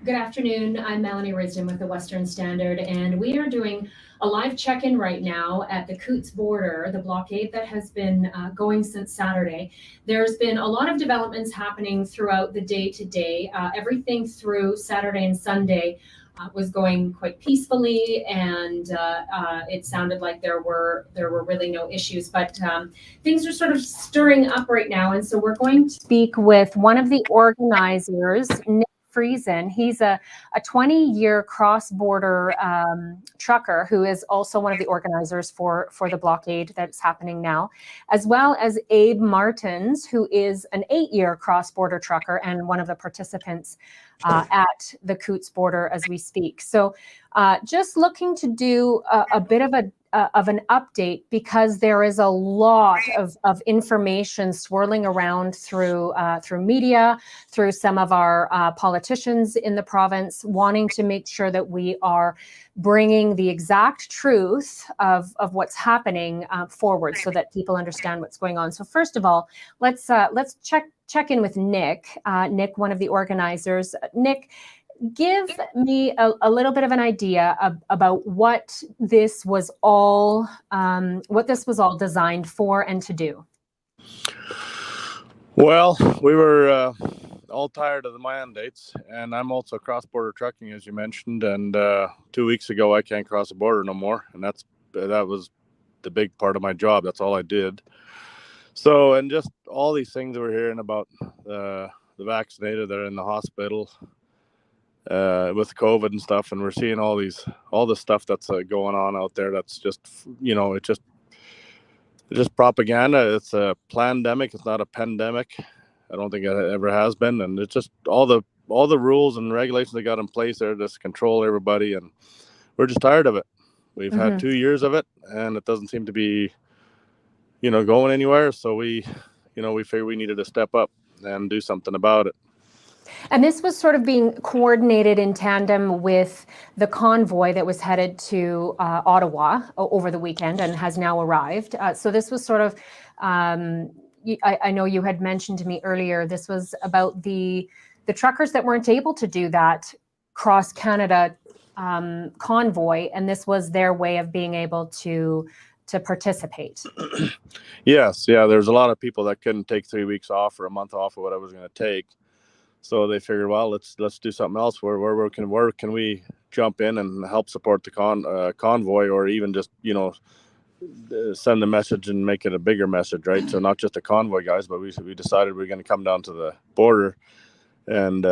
Good afternoon. I'm Melanie Risden with the Western Standard, and we are doing a live check-in right now at the Coutts border, the blockade that has been going since Saturday. There's been a lot of developments happening throughout the day today. Everything through Saturday and Sunday was going quite peacefully, and it sounded like there were really no issues. But things are sort of stirring up right now, and so we're going to speak with one of the organizers, Friesen. He's a 20-year cross-border trucker who is also one of the organizers for the blockade that's happening now, as well as Abe Martens, who is an 8-year cross-border trucker and one of the participants at the Coutts border as we speak. So just looking to do a bit of an update, because there is a lot of information swirling around through media, through some of our politicians in the province, wanting to make sure that we are bringing the exact truth of what's happening forward, so that people understand what's going on. So first of all, let's check in with Nick. Nick, one of the organizers. Nick, give me a little bit of an idea about what this was all designed for and to do. Well, we were all tired of the mandates, and I'm also cross-border trucking, as you mentioned. And 2 weeks ago, I can't cross the border no more, and that was the big part of my job. That's all I did. So, and just all these things we're hearing about the vaccinated that are in the hospital with COVID and stuff, and we're seeing all the stuff that's going on out there. That's just, it's just propaganda. It's a pandemic. It's not a pandemic. I don't think it ever has been. And it's just all the rules and regulations they got in place there just control everybody, and we're just tired of it. We've had 2 years of it, and it doesn't seem to be, going anywhere. So we figured we needed to step up and do something about it. And this was sort of being coordinated in tandem with the convoy that was headed to Ottawa over the weekend and has now arrived. So this was sort of, I know you had mentioned to me earlier, this was about the truckers that weren't able to do that cross-Canada convoy, and this was their way of being able to participate. Yes, yeah, there's a lot of people that couldn't take 3 weeks off or a month off or whatever it was going to take. So they figured, well, let's do something else. Where can we jump in and help support the convoy, or even just send a message and make it a bigger message, right? So not just the convoy guys, but we decided we're going to come down to the border and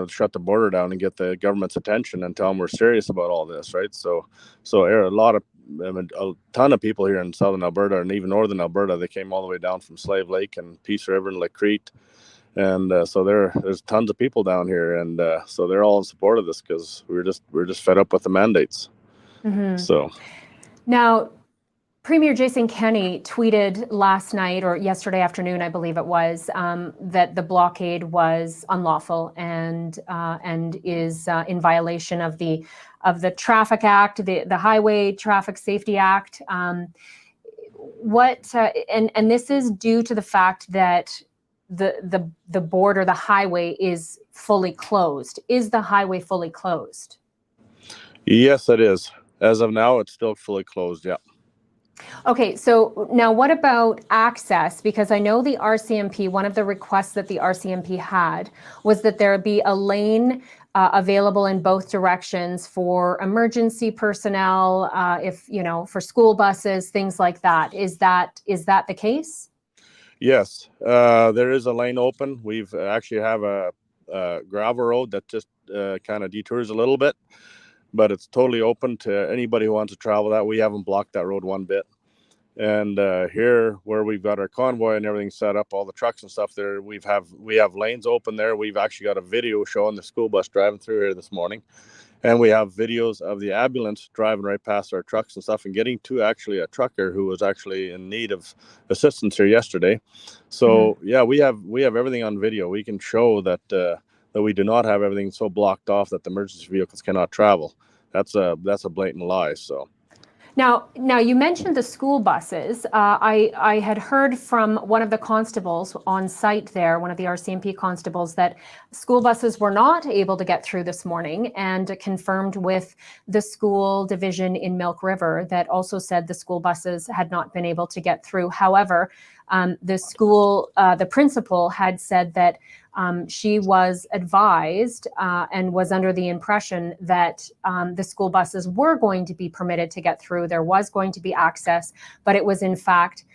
shut the border down and get the government's attention and tell them we're serious about all this, right? So a ton of people here in southern Alberta and even northern Alberta, they came all the way down from Slave Lake and Peace River and Lacrete. And so there's tons of people down here, and so they're all in support of this because we're just fed up with the mandates. So now, Premier Jason Kenney tweeted last night or yesterday afternoon, I believe it was, that the blockade was unlawful and is in violation of the Traffic Act, the Highway Traffic Safety Act. And this is due to the fact that the border, the highway, is fully closed. Is the highway fully closed? Yes, it is. As of now, it's still fully closed. Yeah. Okay, so now what about access? Because I know the RCMP, one of the requests that the RCMP had was that there be a lane available in both directions for emergency personnel, for school buses, things like that. Is that the case? Yes, there is a lane open. We've actually have a gravel road that just kind of detours a little bit, but it's totally open to anybody who wants to travel that. We haven't blocked that road one bit. And here, where we've got our convoy and everything set up, all the trucks and stuff there, we have lanes open there. We've actually got a video showing the school bus driving through here this morning. And we have videos of the ambulance driving right past our trucks and stuff and getting to actually a trucker who was actually in need of assistance here yesterday. So yeah, we have everything on video. We can show that we do not have everything so blocked off that the emergency vehicles cannot travel. That's a blatant lie. So Now you mentioned the school buses. I had heard from one of the constables on site there, one of the RCMP constables, that school buses were not able to get through this morning, and confirmed with the school division in Milk River that also said the school buses had not been able to get through. However, the principal had said that she was advised and was under the impression that the school buses were going to be permitted to get through. There was going to be access, but it was in fact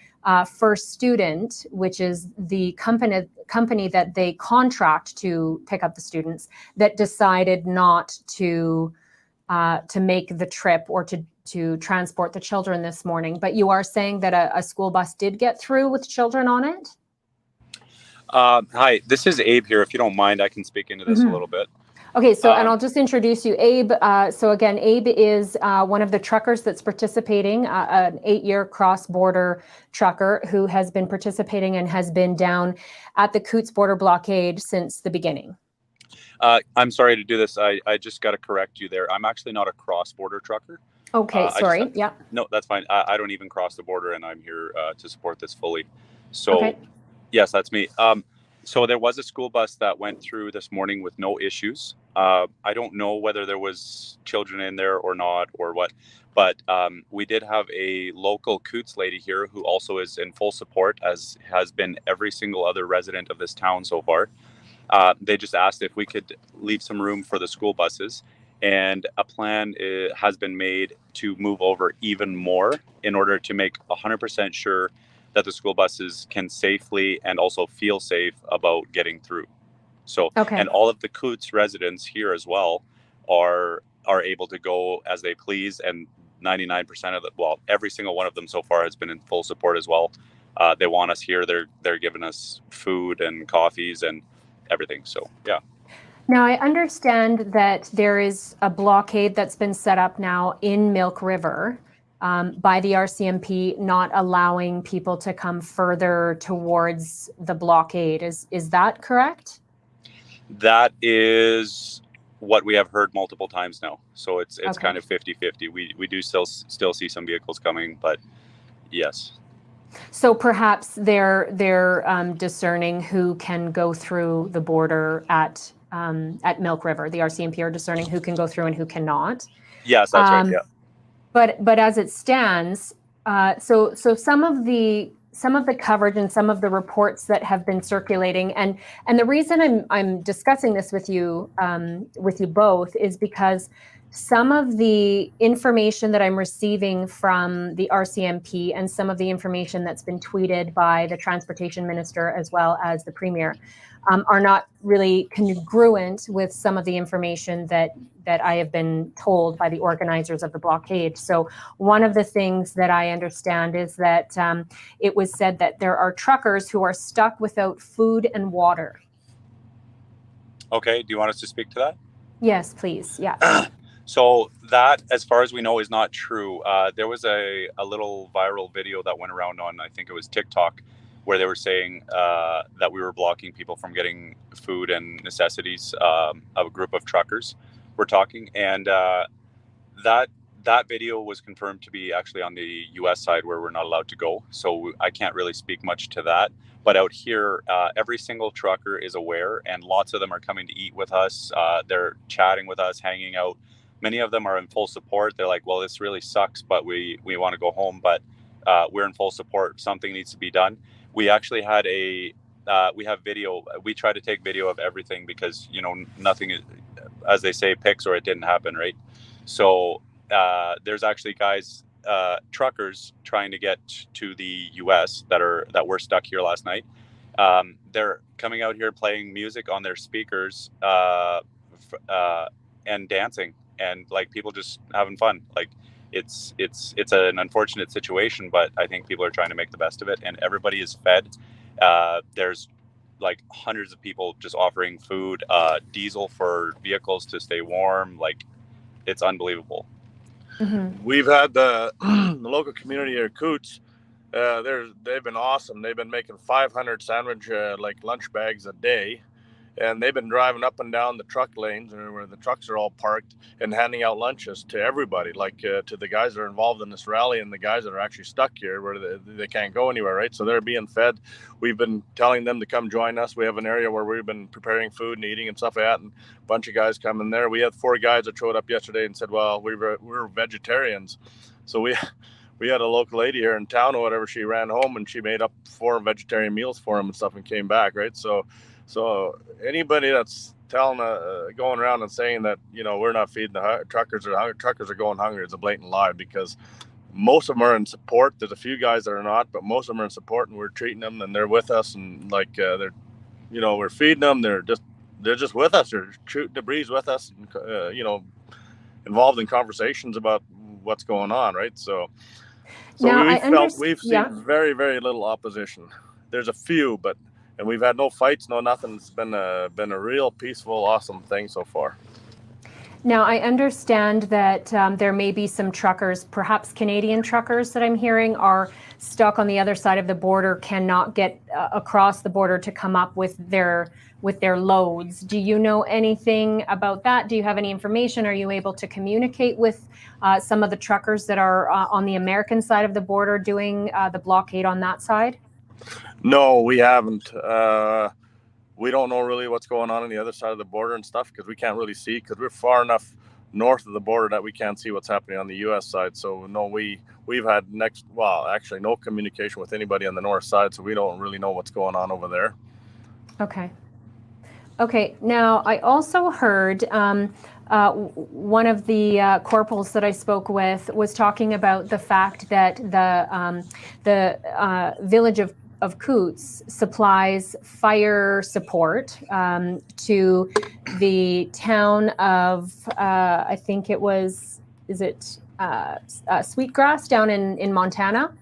First Student, which is the company that they contract to pick up the students, that decided not to make the trip or to transport the children this morning. But you are saying that a school bus did get through with children on it? Hi, this is Abe here. If you don't mind, I can speak into this a little bit. Okay, so and I'll just introduce you, Abe. So again, Abe is one of the truckers that's participating, an 8-year cross-border trucker who has been participating and has been down at the Coutts border blockade since the beginning. I'm sorry to do this. I just got to correct you there. I'm actually not a cross-border trucker. Okay, sorry. Yeah. No, that's fine. I don't even cross the border, and I'm here to support this fully. So. Okay. Yes, that's me. So there was a school bus that went through this morning with no issues. I don't know whether there was children in there or not or what, but we did have a local Coutts lady here who also is in full support, as has been every single other resident of this town so far. They just asked if we could leave some room for the school buses, and a plan has been made to move over even more in order to make 100% sure that the school buses can safely and also feel safe about getting through. So, Okay. And all of the Coutts residents here as well are able to go as they please, and 99% of every single one of them so far has been in full support as well. They want us here. They're giving us food and coffees and everything. So, yeah. Now, I understand that there is a blockade that's been set up now in Milk River by the RCMP, not allowing people to come further towards the blockade. Is that correct? That is what we have heard multiple times now. So it's Okay. kind of 50-50. We do still see some vehicles coming, but yes. So perhaps they're discerning who can go through the border at Milk River. The RCMP are discerning who can go through and who cannot. Yes, that's right. Yeah. But as it stands, so some of the coverage and some of the reports that have been circulating, and the reason I'm discussing this with you both is because some of the information that I'm receiving from the RCMP and some of the information that's been tweeted by the transportation minister as well as the premier are not really congruent with some of the information that I have been told by the organizers of the blockade. So one of the things that I understand is that it was said that there are truckers who are stuck without food and water. Okay. Do you want us to speak to that? Yes, please. Yeah. So that, as far as we know, is not true. There was a little viral video that went around on, I think it was TikTok, where they were saying that we were blocking people from getting food and necessities. Of a group of truckers were talking, and that video was confirmed to be actually on the U.S. side, where we're not allowed to go. So I can't really speak much to that. But out here, every single trucker is aware, and lots of them are coming to eat with us. They're chatting with us, hanging out. Many of them are in full support. They're like, well, this really sucks, but we want to go home, but we're in full support. Something needs to be done. We actually had we have video. We try to take video of everything because, nothing is, as they say, pics or it didn't happen, right? So there's actually guys, truckers trying to get to the U.S. that were stuck here last night. They're coming out here playing music on their speakers and dancing, and like people just having fun. Like it's an unfortunate situation, but I think people are trying to make the best of it, and everybody is fed. There's like hundreds of people just offering food, diesel for vehicles to stay warm. Like it's unbelievable. Mm-hmm. We've had the local community here, Coutts. They've been awesome. They've been making 500 sandwich lunch bags a day, and they've been driving up and down the truck lanes where the trucks are all parked and handing out lunches to everybody, like to the guys that are involved in this rally and the guys that are actually stuck here where they can't go anywhere, right? So they're being fed. We've been telling them to come join us. We have an area where we've been preparing food and eating and stuff like that, and a bunch of guys come in there. We had 4 guys that showed up yesterday and said, well, we're vegetarians. So we had a local lady here in town or whatever. She ran home and she made up 4 vegetarian meals for them and stuff and came back, right? So anybody that's telling, going around and saying that, we're not feeding the truckers or truckers are going hungry is a blatant lie, because most of them are in support. There's a few guys that are not, but most of them are in support, and we're treating them and they're with us, and we're feeding them. They're just with us. They're shooting the breeze with us, and, involved in conversations about what's going on, right? So we've seen very, very little opposition. There's a few, and we've had no fights, no nothing. It's been a real peaceful, awesome thing so far. Now, I understand that there may be some truckers, perhaps Canadian truckers that I'm hearing, are stuck on the other side of the border, cannot get across the border to come up with their loads. Do you know anything about that? Do you have any information? Are you able to communicate with some of the truckers that are on the American side of the border doing the blockade on that side? No, we haven't. We don't know really what's going on the other side of the border and stuff, because we can't really see, because we're far enough north of the border that we can't see what's happening on the U.S. side. So no, we've had actually no communication with anybody on the north side, so we don't really know what's going on over there. Okay. Now, I also heard one of the corporals that I spoke with was talking about the fact that the village of Coutts supplies fire support to the town of, I think it was, Sweetgrass down in Montana.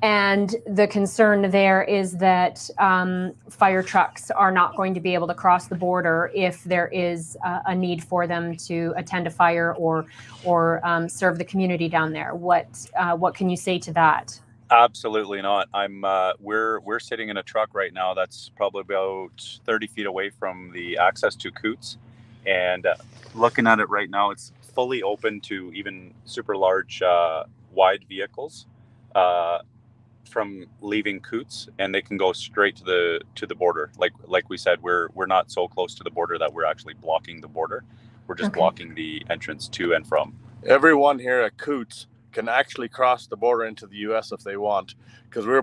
And the concern there is that fire trucks are not going to be able to cross the border if there is a need for them to attend a fire or serve the community down there. What can you say to that? Absolutely not. We're sitting in a truck right now that's probably about 30 feet away from the access to Coutts, and looking at it right now, it's fully open to even super large wide vehicles from leaving Coutts, and they can go straight to the border. Like we said, we're not so close to the border that we're actually blocking the border. We're just blocking the entrance to and from. Everyone here at Coutts can actually cross the border into the U.S. if they want, because our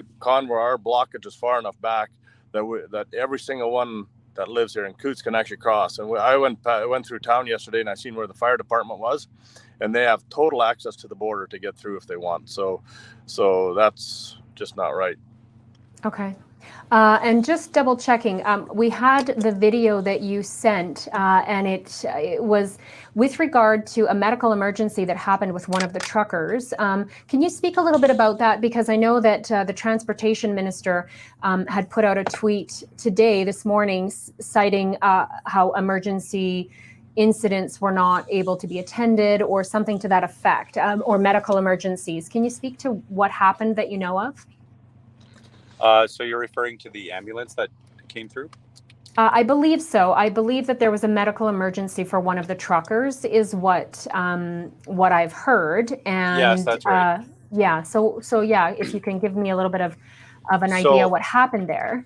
blockage is far enough back that every single one that lives here in Coutts can actually cross. And I went through town yesterday, and I seen where the fire department was, and they have total access to the border to get through if they want. So that's just not right. Okay. And just double checking, we had the video that you sent, and it was with regard to a medical emergency that happened with one of the truckers. Can you speak a little bit about that? Because I know that the transportation minister had put out a tweet this morning, citing how emergency incidents were not able to be attended or something to that effect, or medical emergencies. Can you speak to what happened that you know of? So you're referring to the ambulance that came through? I believe so. I believe that there was a medical emergency for one of the truckers, is what I've heard. And yes, that's right. So yeah, if you can give me a little bit of an idea what happened there.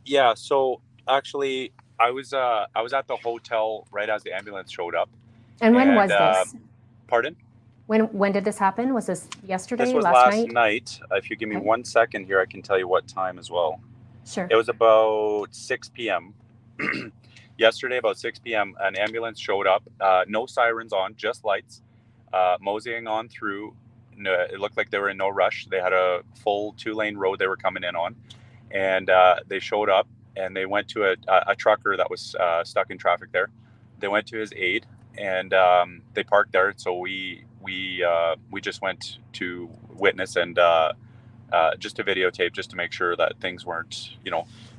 Yeah. So actually, I was at the hotel right as the ambulance showed up. And when was this? Pardon? When did this happen? Was this yesterday? This was last night. If you give me 1 second here, I can tell you what time as well. Sure. It was about 6 p.m. Yesterday, about 6 p.m., an ambulance showed up. No sirens on, just lights, moseying on through. It looked like they were in no rush. They had a full 2-lane road they were coming in on. And they showed up, and they went to a trucker that was stuck in traffic there. They went to his aid, and they parked there. So we just went to witness and just to videotape, just to make sure that things weren't,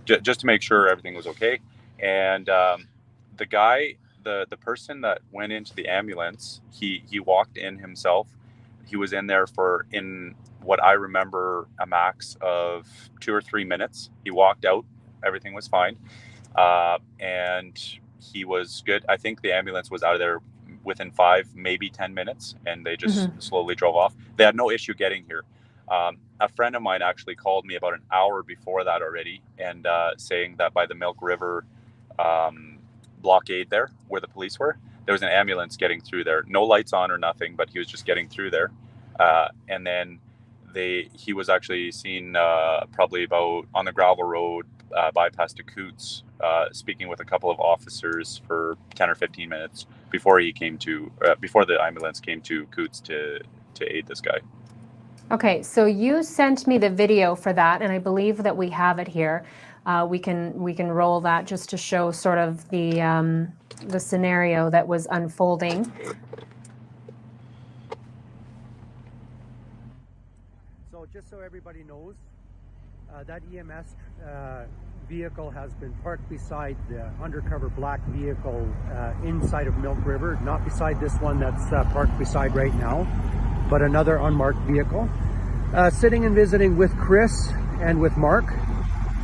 just to make sure everything was okay. And the guy, the person that went into the ambulance, he walked in himself. He was in there for, in what I remember, a max of 2 or 3 minutes. He walked out. Everything was fine. and he was good. I think the ambulance was out of there within 5, maybe 10 minutes, and they just slowly drove off. They had no issue getting here. A friend of mine actually called me about an hour before that already, and saying that by the Milk River blockade there, where the police were, there was an ambulance getting through there. No lights on or nothing, but he was just getting through there. And then he was actually seen probably about on the gravel road bypass to Coots, speaking with a couple of officers for 10 or 15 minutes before before the ambulance came to Coots to aid this guy. Okay, so you sent me the video for that, and I believe that we have it here. We can roll that just to show sort of the scenario that was unfolding. So just so everybody knows, that EMS vehicle has been parked beside the undercover black vehicle inside of Milk River, not beside this one that's parked beside right now, but another unmarked vehicle. Sitting and visiting with Chris and with Mark.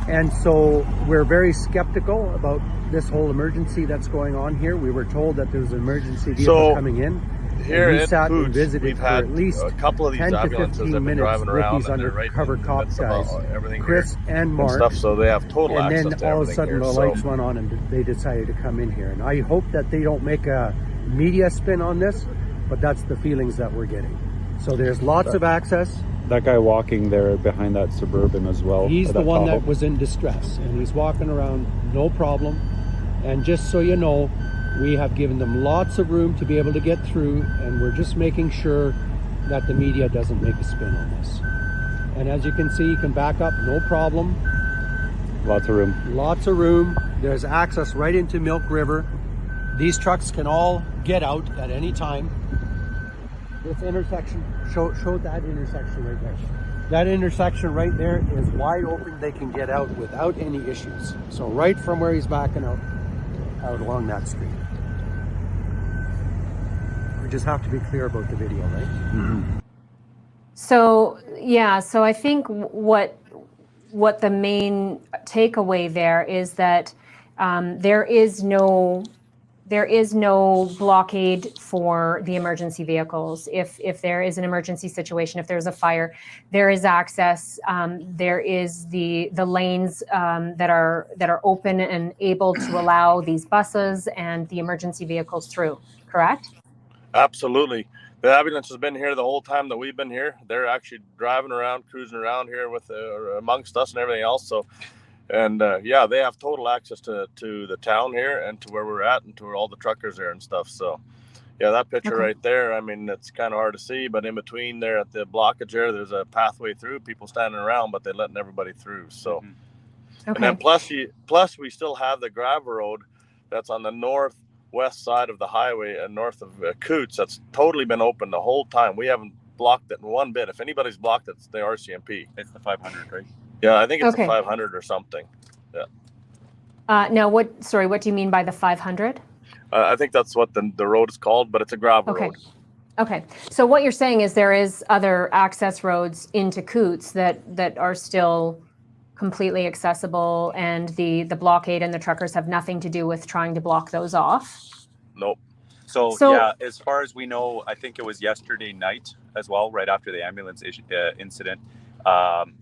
And so we're very skeptical about this whole emergency that's going on here. We were told that there was an emergency vehicle coming in. Here we in sat and Coots, visited we've for had at least a couple of these 10 to ambulances 15 that have been minutes driving with around, these and they're right undercover in the cop midst of guys, everything Chris here and Mark. stuff, so they have total and access then to all of a everything sudden here, the lights went on and they decided to come in here. And I hope that they don't make a media spin on this, but that's the feelings that we're getting. So there's lots of access. That guy walking there behind that Suburban as well. He's the one that was in distress, and he's walking around no problem. And just so you know, we have given them lots of room to be able to get through, and we're just making sure that the media doesn't make a spin on this. And as you can see, you can back up, no problem. Lots of room. Lots of room. There's access right into Milk River. These trucks can all get out at any time. This intersection, show that intersection right there. That intersection right there is wide open. They can get out without any issues. So right from where he's backing out along that street. We just have to be clear about the video, right? Mm-hmm. So yeah, so I think what the main takeaway there is that there is no blockade for the emergency vehicles. If there is an emergency situation, if there's a fire, there is access. There is the lanes that are open and able to allow these buses and the emergency vehicles through. Correct? Absolutely. The ambulance has been here the whole time that we've been here. They're actually driving around, cruising around here with amongst us and everything else. So. And yeah, they have total access to the town here and to where we're at and to where all the truckers are and stuff. So yeah, that picture right there, I mean, it's kind of hard to see, but in between there at the blockage there, there's a pathway through, people standing around, but they're letting everybody through. So and then plus we still have the gravel road that's on the northwest side of the highway and north of Coots. That's totally been open the whole time. We haven't blocked it in one bit. If anybody's blocked it, it's the RCMP. It's the 500, right? Yeah, I think it's a 500 or something. Yeah. Now, what do you mean by the 500? I think that's what the road is called, but it's a gravel road. Okay. So what you're saying is there is other access roads into Coots that are still completely accessible, and the blockade and the truckers have nothing to do with trying to block those off? Nope. So yeah, as far as we know, I think it was yesterday night as well, right after the ambulance incident.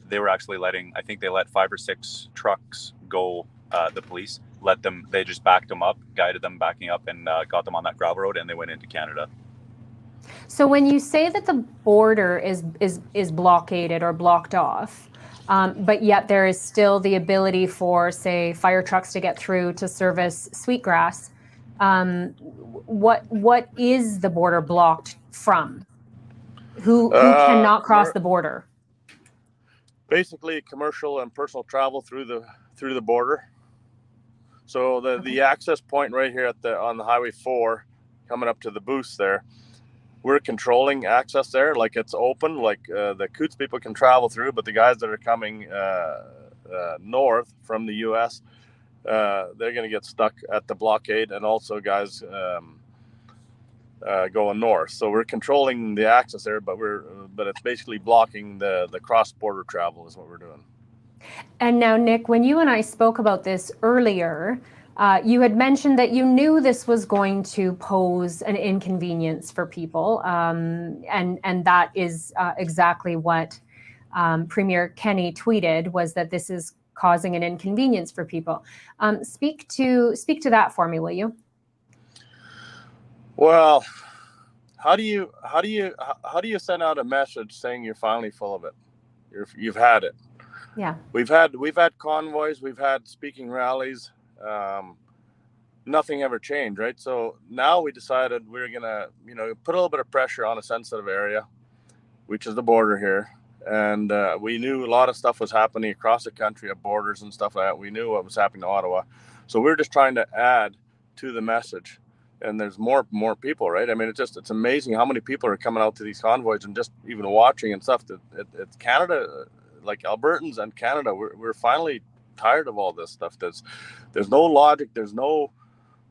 They were actually I think they let 5 or 6 trucks go, the police they just backed them up, guided them backing up, and got them on that gravel road, and they went into Canada. So when you say that the border is blockaded or blocked off, but yet there is still the ability for, say, fire trucks to get through to service Sweetgrass, what is the border blocked from? Who cannot cross the border? Basically, commercial and personal travel through the border. So the access point right here on the Highway 4, coming up to the booths there, we're controlling access there. Like it's open, like the Coots people can travel through, but the guys that are coming north from the U.S., they're going to get stuck at the blockade, and also guys going north. So we're controlling the access there, but it's basically blocking the cross-border travel is what we're doing. And now, Nick, when you and I spoke about this earlier, you had mentioned that you knew this was going to pose an inconvenience for people, and that is exactly what Premier Kenney tweeted, was that this is causing an inconvenience for people. Speak to that for me, will you? Well, how do you send out a message saying you're finally full of it? You've had it. Yeah. We've had convoys, we've had speaking rallies. Nothing ever changed, right? So now we decided we're gonna, put a little bit of pressure on a sensitive area, which is the border here. And we knew a lot of stuff was happening across the country at borders and stuff like that. We knew what was happening to Ottawa. So we're just trying to add to the message. And there's more people, right? I mean, it's amazing how many people are coming out to these convoys and just even watching and stuff. It's Canada, like Albertans and Canada, we're finally tired of all this stuff. There's no logic. There's no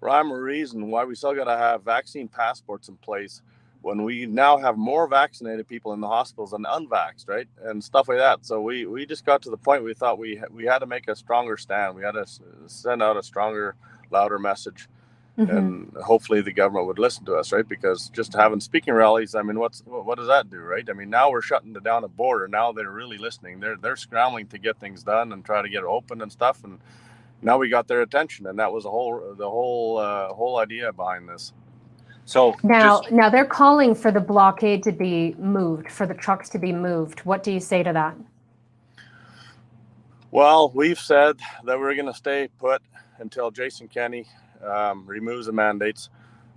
rhyme or reason why we still got to have vaccine passports in place when we now have more vaccinated people in the hospitals than unvaxxed, right? And stuff like that. So we just got to the point we thought we had to make a stronger stand. We had to send out a stronger, louder message. Mm-hmm. And hopefully the government would listen to us, right? Because just having speaking rallies, I mean, what does that do, right? I mean, now we're shutting down a border. Now they're really listening. They're scrambling to get things done and try to get it open and stuff. And now we got their attention, and that was the whole idea behind this. So now they're calling for the blockade to be moved, for the trucks to be moved. What do you say to that? Well, we've said that we're going to stay put until Jason Kenney removes the mandates,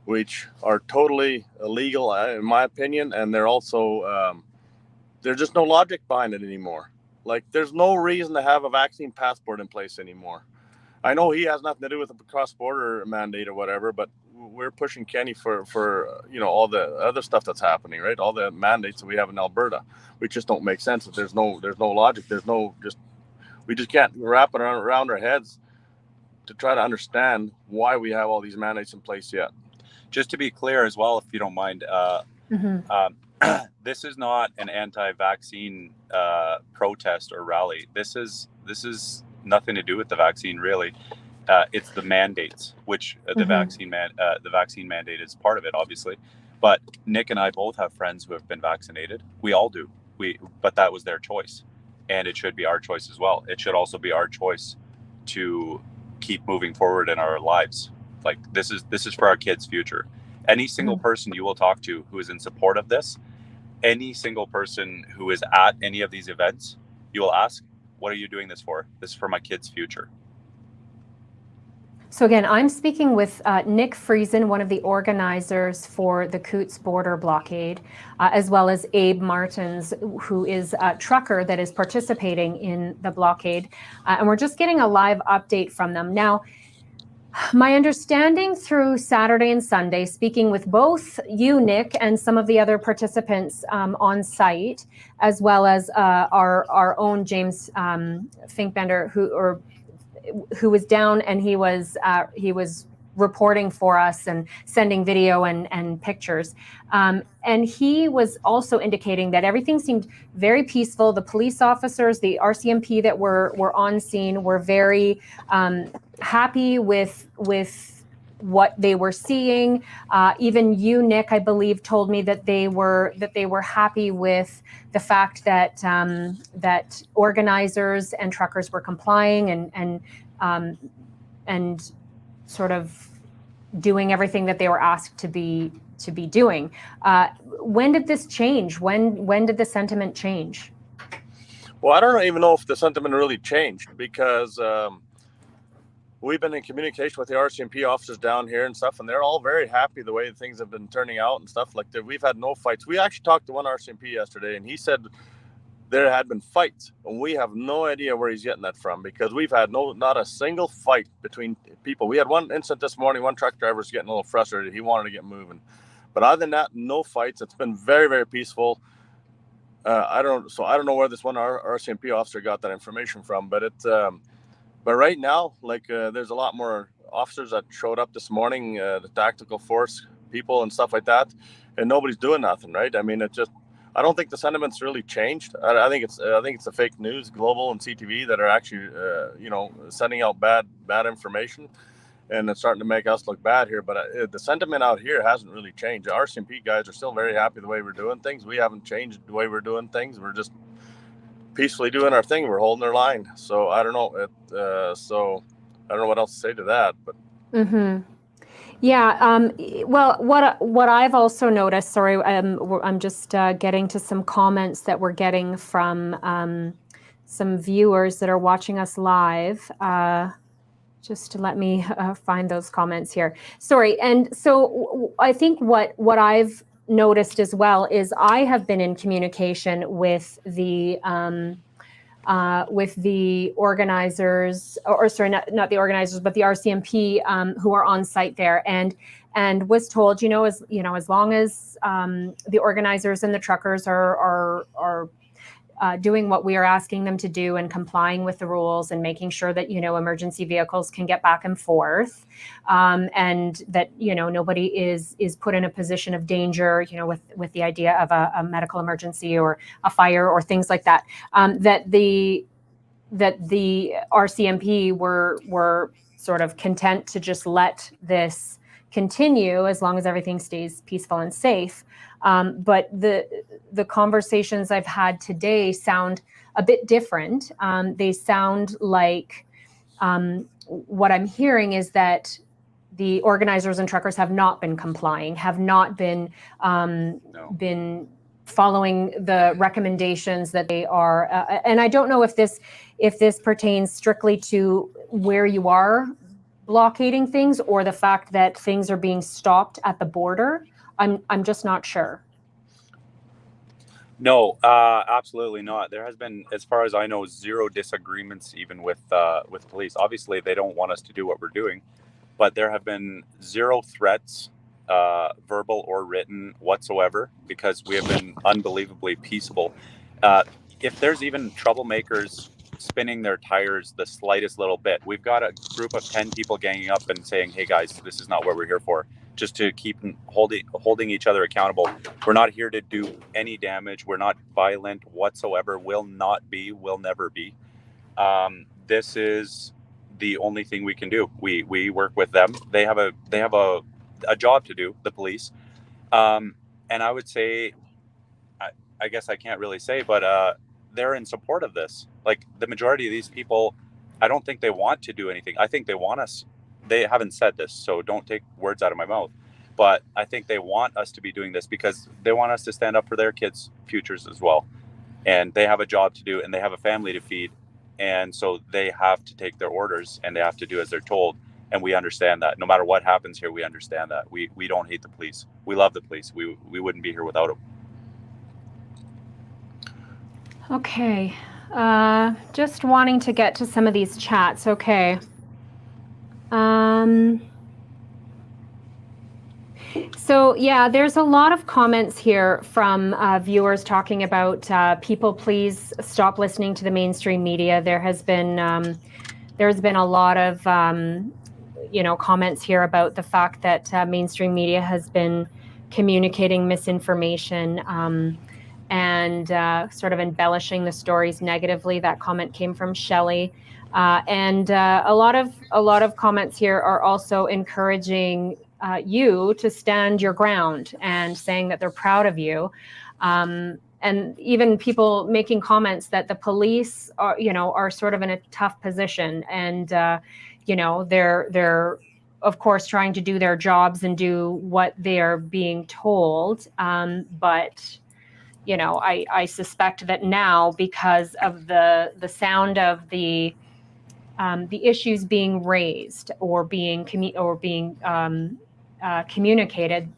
which are totally illegal in my opinion, and they're also there's just no logic behind it anymore. Like, there's no reason to have a vaccine passport in place anymore. I know he has nothing to do with the cross-border mandate or whatever, but we're pushing Kenney for all the other stuff that's happening, right? All the mandates that we have in Alberta, which just don't make sense. There's no logic. We just can't wrap it around our heads to try to understand why we have all these mandates in place yet. Just to be clear as well, if you don't mind, this is not an anti-vaccine protest or rally. This is nothing to do with the vaccine, really. It's the mandates, which the vaccine mandate is part of it, obviously. But Nick and I both have friends who have been vaccinated. We all do. But that was their choice, and it should be our choice as well. It should also be our choice to keep moving forward in our lives. Like, this is for our kids' future. Any single person you will talk to who is in support of this, any single person who is at any of these events, you will ask, what are you doing this for? This is for my kids' future. So again, I'm speaking with Nick Friesen, one of the organizers for the Coutts border blockade, as well as Abe Martens, who is a trucker that is participating in the blockade. And we're just getting a live update from them. Now, my understanding through Saturday and Sunday, speaking with both you, Nick, and some of the other participants on site, as well as our own James Finkbender, who was down, and he was reporting for us and sending video and pictures. And he was also indicating that everything seemed very peaceful. The police officers, the RCMP that were on scene were very happy with what they were seeing. Even you, Nick, I believe, told me that they were happy with the fact that that organizers and truckers were complying and sort of doing everything that they were asked to be doing. When did this change? When did the sentiment change? Well, I don't even know if the sentiment really changed, because we've been in communication with the RCMP officers down here and stuff, and they're all very happy the way things have been turning out and stuff like that. We've had no fights. We actually talked to one RCMP yesterday, and he said there had been fights, and we have no idea where he's getting that from, because we've had not a single fight between people. We had one incident this morning. One truck driver was getting a little frustrated. He wanted to get moving, but other than that, no fights. It's been very, very peaceful. I don't know where this one RCMP officer got that information from, but but right now, like, there's a lot more officers that showed up this morning, the tactical force people and stuff like that, and nobody's doing nothing, right? I mean, I don't think the sentiment's really changed. I think it's the fake news, Global and CTV, that are actually sending out bad information, and it's starting to make us look bad here. But the sentiment out here hasn't really changed. The RCMP guys are still very happy the way we're doing things. We haven't changed the way we're doing things. We're just peacefully doing our thing. We're holding our line. So I don't know. So I don't know what else to say to that. But. Mm-hmm. Yeah. Well, what I've also noticed. Sorry, I'm just getting to some comments that we're getting from some viewers that are watching us live. Just to let me find those comments here. Sorry. And so I think what I've noticed as well is I have been in communication with the organizers, or sorry, not the organizers, but the RCMP who are on site there, and was told, as long as the organizers and the truckers are doing what we are asking them to do and complying with the rules and making sure that emergency vehicles can get back and forth, and that nobody is put in a position of danger, with the idea of a medical emergency or a fire or things like that, that the RCMP were sort of content to just let this continue as long as everything stays peaceful and safe. But the conversations I've had today sound a bit different. They sound like what I'm hearing is that the organizers and truckers have not been complying, have not been been following the recommendations that they are. And I don't know if this pertains strictly to where you are blockading things or the fact that things are being stopped at the border. I'm just not sure. No, absolutely not. There has been, as far as I know, zero disagreements even with police. Obviously, they don't want us to do what we're doing, but there have been zero threats, verbal or written whatsoever, because we have been unbelievably peaceable. If there's even troublemakers spinning their tires the slightest little bit, we've got a group of 10 people ganging up and saying, "Hey guys, this is not what we're here for," just to keep holding each other accountable. We're not here to do any damage. We're not violent whatsoever. Will not be, will never be. This is the only thing we can do. We work with them. They have a job to do, the police. And I would say, I guess I can't really say, but they're in support of this. Like, the majority of these people, I don't think they want to do anything. I think they want us. They haven't said this, so don't take words out of my mouth. But I think they want us to be doing this because they want us to stand up for their kids' futures as well. And they have a job to do, and they have a family to feed. And so they have to take their orders, and they have to do as they're told. And we understand that. No matter what happens here, we understand that. We don't hate the police. We love the police. We wouldn't be here without them. Okay. Just wanting to get to some of these chats. Okay. So yeah, there's a lot of comments here from viewers talking about people, please stop listening to the mainstream media. There's been a lot of comments here about the fact that mainstream media has been communicating misinformation and sort of embellishing the stories negatively. That comment came from Shelley, and a lot of comments here are also encouraging you to stand your ground and saying that they're proud of you, and even people making comments that the police are sort of in a tough position, and they're of course trying to do their jobs and do what they are being told, but I suspect that now, because of the sound of the issues being raised or being communicated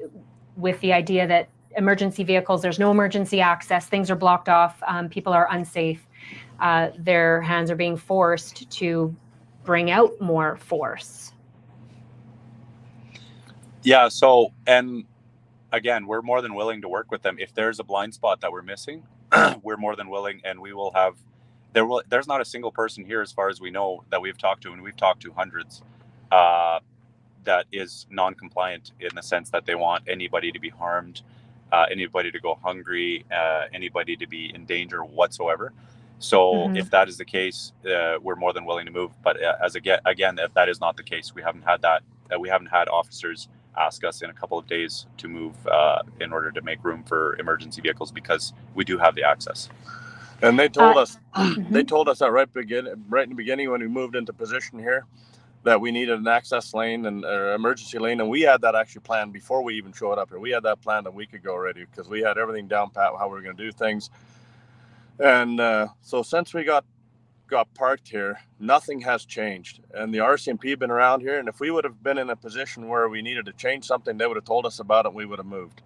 with the idea that emergency vehicles, there's no emergency access, things are blocked off, people are unsafe, their hands are being forced to bring out more force. Yeah, so, and again, we're more than willing to work with them. If there's a blind spot that we're missing, we're more than willing, and we will have, there's not a single person here, as far as we know, that we've talked to, and we've talked to hundreds, that is non-compliant in the sense that they want anybody to be harmed. anybody to go hungry, anybody to be in danger whatsoever. So if that is the case, we're more than willing to move. But again, if that is not the case, we haven't had that. We haven't had officers ask us in a couple of days to move in order to make room for emergency vehicles because we do have the access. And they told us, they told us that right in the beginning when we moved into position here, that we needed an access lane and emergency lane, and we had that actually planned before we even showed up here. We had that planned a week ago already because we had everything down pat how we were going to do things. And so since we got parked here, nothing has changed. And the RCMP have been around here, and if we would have been in a position where we needed to change something, they would have told us about it and we would have moved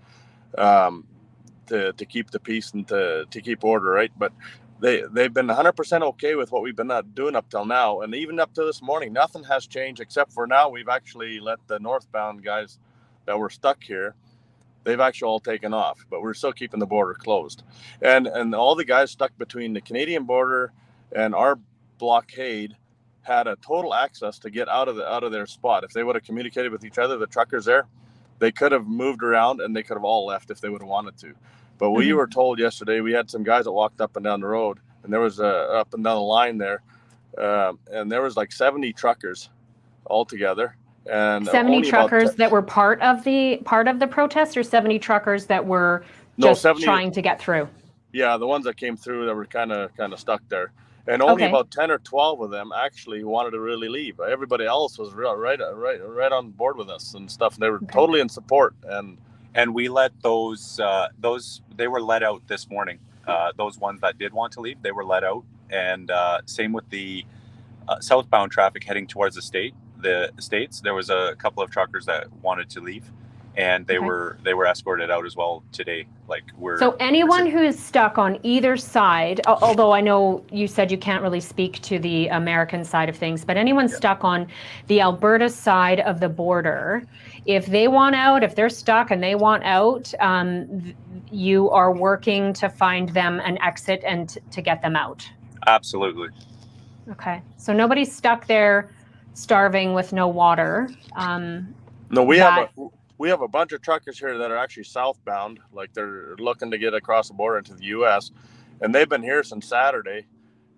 to keep the peace and to keep order, right? But they've been 100% okay with what we've been doing up till now, and even up to this morning, nothing has changed except for now we've actually let the northbound guys that were stuck here, they've actually all taken off, but we're still keeping the border closed. And all the guys stuck between the Canadian border and our blockade had a total access to get out of their spot. If they would have communicated with each other, the truckers there, they could have moved around and they could have all left if they would have wanted to. But we were told yesterday, we had some guys that walked up and down the road, and there was up and down the line there, and there was like 70 truckers altogether. And 70 truckers that were part of the protest, or 70 truckers that were just trying to get through? Yeah, the ones that came through that were kind of stuck there. And only about 10 or 12 of them actually wanted to really leave. Everybody else was right on board with us and stuff. They were totally in support. And we let those they were let out this morning. Those ones that did want to leave, they were let out. And same with the southbound traffic heading towards the states. There was a couple of truckers that wanted to leave, and they were escorted out as well today. So anyone who is stuck on either side, although I know you said you can't really speak to the American side of things, but anyone stuck on the Alberta side of the border, if they want out, if they're stuck and they want out, you are working to find them an exit and to get them out. Absolutely. Okay, so nobody's stuck there starving with no water. No, we have a bunch of truckers here that are actually southbound, like they're looking to get across the border into the U.S., and they've been here since Saturday.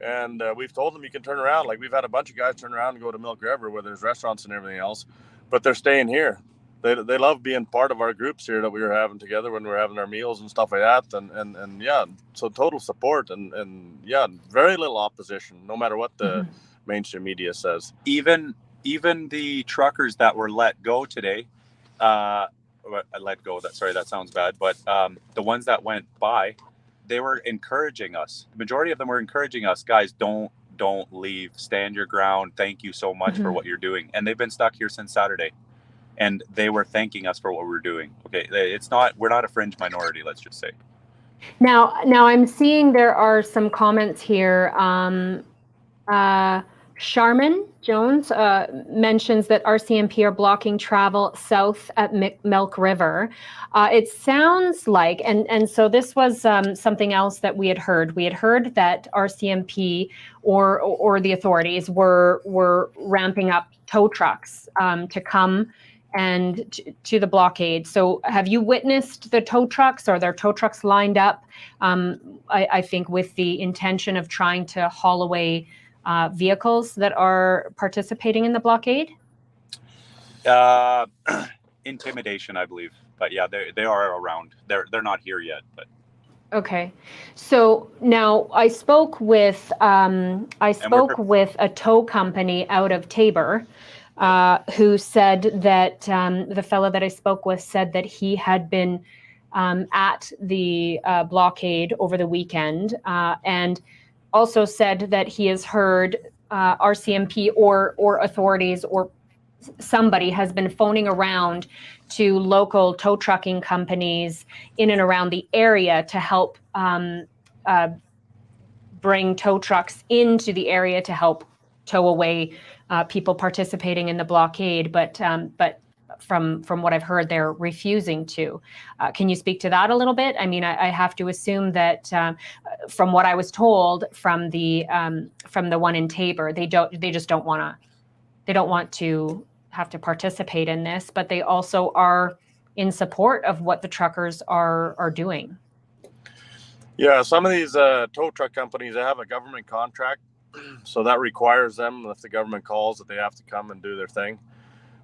And we've told them you can turn around. Like we've had a bunch of guys turn around and go to Milk River where there's restaurants and everything else, but they're staying here. They love being part of our groups here that we were having together when we were having our meals and stuff like that. And yeah, so total support and yeah, very little opposition, no matter what the mainstream media says. Even the truckers that were let go today, that sounds bad, but the ones that went by, they were encouraging us. The majority of them were encouraging us, guys, don't leave, stand your ground, thank you so much for what you're doing. And they've been stuck here since Saturday, and they were thanking us for what we're doing. Okay, we're not a fringe minority, let's just say. Now I'm seeing there are some comments here. Sharman Jones mentions that RCMP are blocking travel south at Milk River. It sounds like, and so this was something else that we had heard. We had heard that RCMP or the authorities were ramping up tow trucks to come and to the blockade. So have you witnessed the tow trucks? Are there tow trucks lined up, I think with the intention of trying to haul away vehicles that are participating in the blockade? Intimidation, I believe. But yeah, they are around. They're not here yet. But okay. So now I spoke with a tow company out of Tabor, who said that the fellow that I spoke with said that he had been at the blockade over the weekend, and also said that he has heard RCMP or authorities or somebody has been phoning around to local tow trucking companies in and around the area to help bring tow trucks into the area to help tow away people participating in the blockade. But from what I've heard, they're refusing to. Can you speak to that a little bit? I mean, I have to assume that from what I was told from the one in Tabor, they just don't want to have to participate in this, but they also are in support of what the truckers are doing. Yeah, some of these tow truck companies, they have a government contract, so that requires them, if the government calls, that they have to come and do their thing.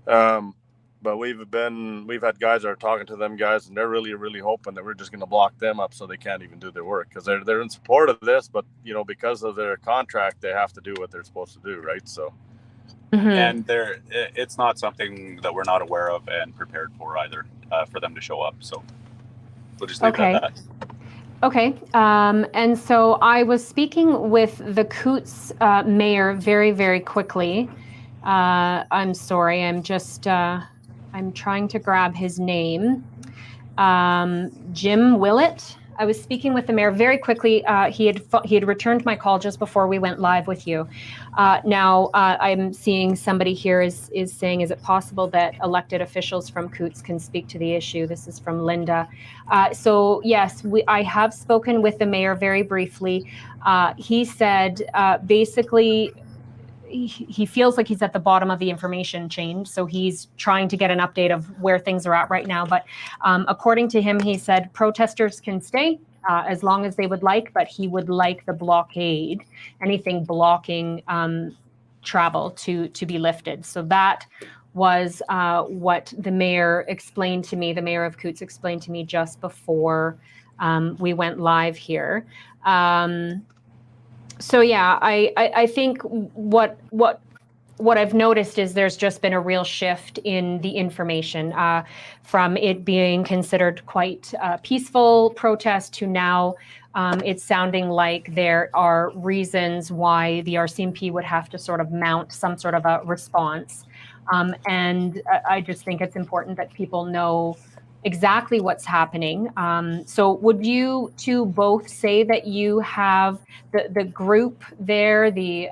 But we've had guys that are talking to them guys, and they're really hoping that we're just going to block them up so they can't even do their work, because they're in support of this, but because of their contract, they have to do what they're supposed to do, right? So. And it's not something that we're not aware of and prepared for either, for them to show up. So we'll just leave it at that. Okay. And so I was speaking with the Coutts mayor very quickly. I'm sorry. I'm trying to grab his name. Jim Willett. I was speaking with the mayor very quickly. He had returned my call just before we went live with you. Now I'm seeing somebody here is saying, is it possible that elected officials from Coutts can speak to the issue? This is from Linda. So yes, I have spoken with the mayor very briefly. He said basically, he feels like he's at the bottom of the information chain, so he's trying to get an update of where things are at right now. But according to him, he said protesters can stay as long as they would like, but he would like the blockade, anything blocking travel, to be lifted. So that was what the mayor explained to me. The mayor of Coutts explained to me just before we went live here. So yeah, I think what I've noticed is there's just been a real shift in the information from it being considered quite peaceful protest to now it's sounding like there are reasons why the RCMP would have to sort of mount some sort of a response. And I just think it's important that people know exactly what's happening. So would you two both say that you have the group there, the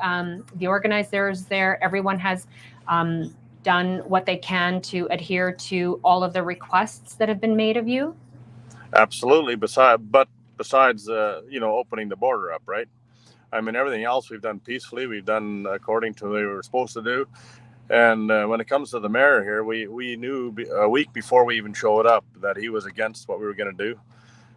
organizers there, everyone has done what they can to adhere to all of the requests that have been made of you? Absolutely. Besides opening the border up, right? I mean, everything else we've done peacefully. We've done according to what we were supposed to do. And when it comes to the mayor here, we knew a week before we even showed up that he was against what we were going to do.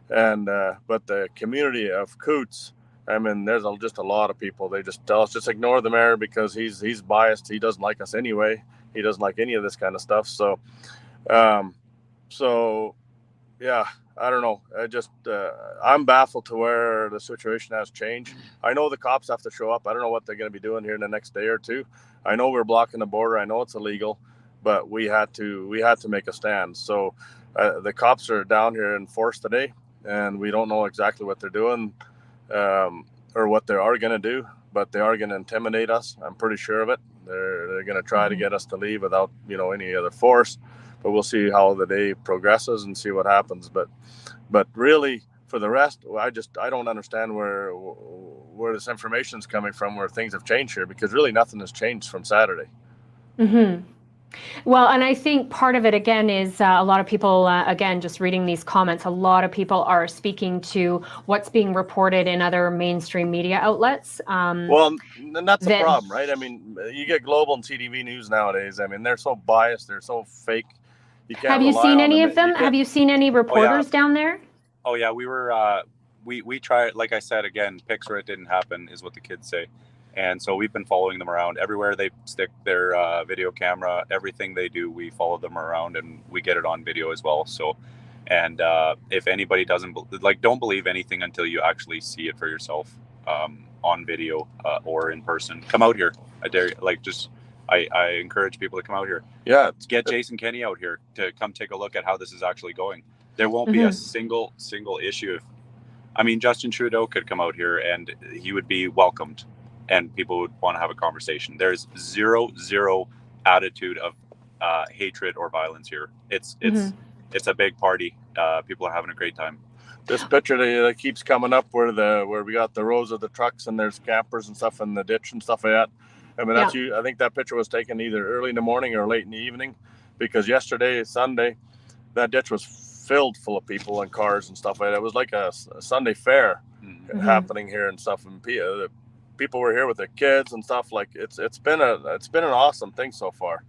And but the community of Coutts, I mean, there's just a lot of people. They just tell us just ignore the mayor because he's biased. He doesn't like us anyway. He doesn't like any of this kind of stuff. So, yeah, I don't know. I'm baffled to where the situation has changed. I know the cops have to show up. I don't know what they're going to be doing here in the next day or two. I know we're blocking the border. I know it's illegal, but we had to make a stand. So the cops are down here in force today, and we don't know exactly what they're doing or what they are going to do, but they are going to intimidate us. I'm pretty sure of it. They're going to try to get us to leave without any other force. But we'll see how the day progresses and see what happens. But really, for the rest, I don't understand where this information is coming from, where things have changed here, because really nothing has changed from Saturday. Mm-hmm. Well, and I think part of it, again, is a lot of people, again, just reading these comments, a lot of people are speaking to what's being reported in other mainstream media outlets. Well, and that's the problem, right? I mean, you get Global and CTV News nowadays. I mean, they're so biased. They're so fake. You can't Have you seen any of them? Have you seen any reporters down there? Oh, yeah. We were, we tried, like I said, again, pics where it didn't happen is what the kids say. And so we've been following them around everywhere they stick their video camera. Everything they do, we follow them around and we get it on video as well. So, and if anybody don't believe anything until you actually see it for yourself on video or in person. Come out here. I dare you. I encourage people to come out here. Yeah. Get Jason Kenney out here to come take a look at how this is actually going. There won't be a single issue. Justin Trudeau could come out here and he would be welcomed and people would want to have a conversation. There's zero attitude of hatred or violence here. It's a big party. People are having a great time. This picture that keeps coming up where we got the rows of the trucks and there's campers and stuff in the ditch and stuff like that. I mean, I think that picture was taken either early in the morning or late in the evening, because yesterday, Sunday, that ditch was filled full of people and cars and stuff like that. It was like a Sunday fair happening here and stuff. And people were here with their kids and stuff. Like it's been an awesome thing so far.